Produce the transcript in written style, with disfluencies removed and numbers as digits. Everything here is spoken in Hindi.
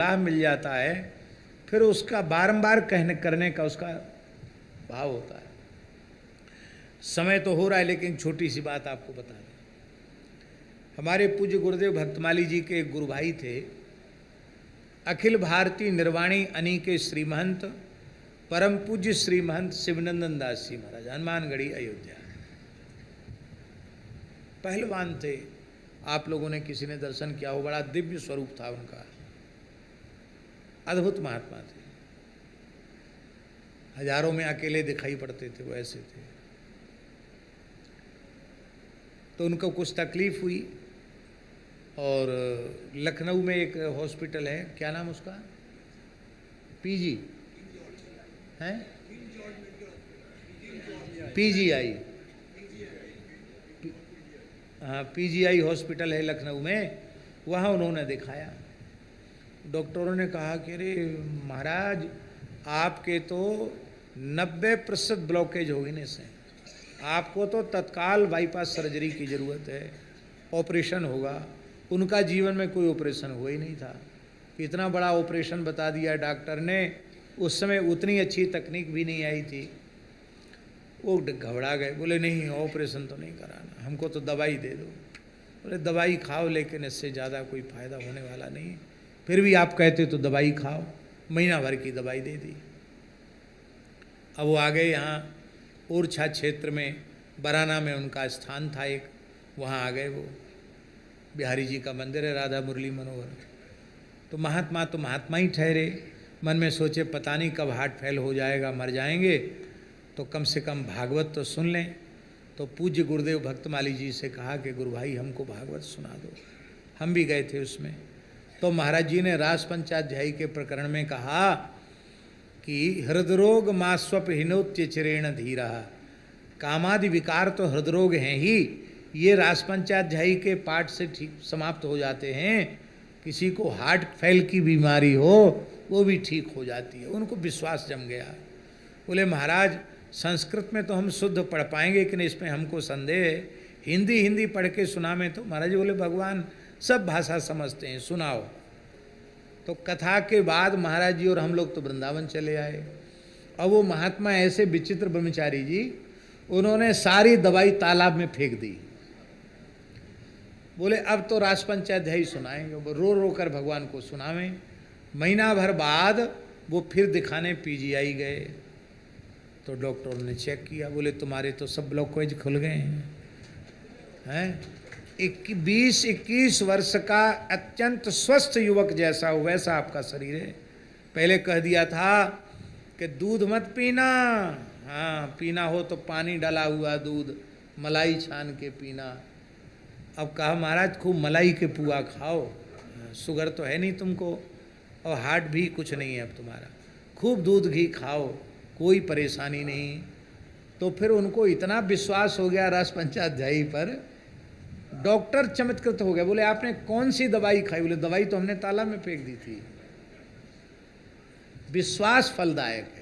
लाभ मिल जाता है, फिर उसका बारंबार कहने करने का उसका भाव होता है। समय तो हो रहा है, लेकिन छोटी सी बात आपको बता दें। हमारे पूज्य गुरुदेव भक्तमाली जी के एक गुरु भाई थे, अखिल भारतीय निर्वाणी अनी के श्रीमहंत परम पूज्य श्रीमहंत शिवनंदन दास जी महाराज, हनुमानगढ़ी अयोध्या। पहलवान थे, आप लोगों ने किसी ने दर्शन किया हो, बड़ा दिव्य स्वरूप था उनका, अद्भुत महात्मा थे, हजारों में अकेले दिखाई पड़ते थे, वो ऐसे थे। तो उनको कुछ तकलीफ हुई और लखनऊ में एक हॉस्पिटल है, क्या नाम उसका, पीजी है, पीजीआई, हाँ पीजीआई हॉस्पिटल है लखनऊ में, वहाँ उन्होंने दिखाया। डॉक्टरों ने कहा कि अरे महाराज आपके तो 90% ब्लॉकेज हो गई से, आपको तो तत्काल बाईपास सर्जरी की ज़रूरत है, ऑपरेशन होगा। उनका जीवन में कोई ऑपरेशन हुआ ही नहीं था, इतना बड़ा ऑपरेशन बता दिया डॉक्टर ने। उस समय उतनी अच्छी तकनीक भी नहीं आई थी। वो घबरा गए, बोले नहीं ऑपरेशन तो नहीं कराना, हमको तो दवाई दे दो। बोले दवाई खाओ, लेकिन इससे ज़्यादा कोई फ़ायदा होने वाला नहीं, फिर भी आप कहते तो दवाई खाओ। महीना भर की दवाई दे दी। अब वो आ गए यहाँ ओरछा क्षेत्र में, बराना में उनका स्थान था एक, वहाँ आ गए। वो बिहारी जी का मंदिर है, राधा मुरली मनोहर। तो महात्मा ही ठहरे, मन में सोचे पता नहीं कब हार्ट फेल हो जाएगा, मर जाएंगे, तो कम से कम भागवत तो सुन लें। तो पूज्य गुरुदेव भक्तमाली जी से कहा कि गुरु भाई हमको भागवत सुना दो। हम भी गए थे उसमें। तो महाराज जी ने रास पंचाध्यायी के प्रकरण में कहा कि हृदरोग मास्वप हिनोत्य चिरेण धीरा, कामादि विकार तो हृदरोग हैं ही, ये रास पंचाध्यायी के पाठ से ठीक समाप्त हो जाते हैं। किसी को हार्ट फेल की बीमारी हो वो भी ठीक हो जाती है। उनको विश्वास जम गया। बोले महाराज संस्कृत में तो हम शुद्ध पढ़ पाएंगे कि नहीं, इसमें हमको संदेह है, हिंदी पढ़ के सुना में तो। महाराज बोले भगवान सब भाषा समझते हैं, सुनाओ। तो कथा के बाद महाराज जी और हम लोग तो वृंदावन चले आए। अब वो महात्मा ऐसे विचित्र ब्रह्मचारी जी, उन्होंने सारी दवाई तालाब में फेंक दी। बोले अब तो रास पंचाध्यायी सुनाएंगे, वो रो रो कर भगवान को सुनावें। महीना भर बाद वो फिर दिखाने पीजीआई गए। तो डॉक्टरों ने चेक किया, बोले तुम्हारे तो सब ब्लॉकेज खुल गए हैं। 20-21 वर्ष का अत्यंत स्वस्थ युवक जैसा हो वैसा आपका शरीर है। पहले कह दिया था कि दूध मत पीना, हाँ पीना हो तो पानी डाला हुआ दूध, मलाई छान के पीना। अब कहा महाराज खूब मलाई के पुआ खाओ, शुगर तो है नहीं तुमको और हार्ट भी कुछ नहीं है अब तुम्हारा, खूब दूध घी खाओ, कोई परेशानी नहीं। तो फिर उनको इतना विश्वास हो गया रास पंचाध्यायी पर, डॉक्टर चमत्कृत हो गया। बोले आपने कौन सी दवाई खाई? बोले दवाई तो हमने तालाब में फेंक दी थी। विश्वास फलदायक है।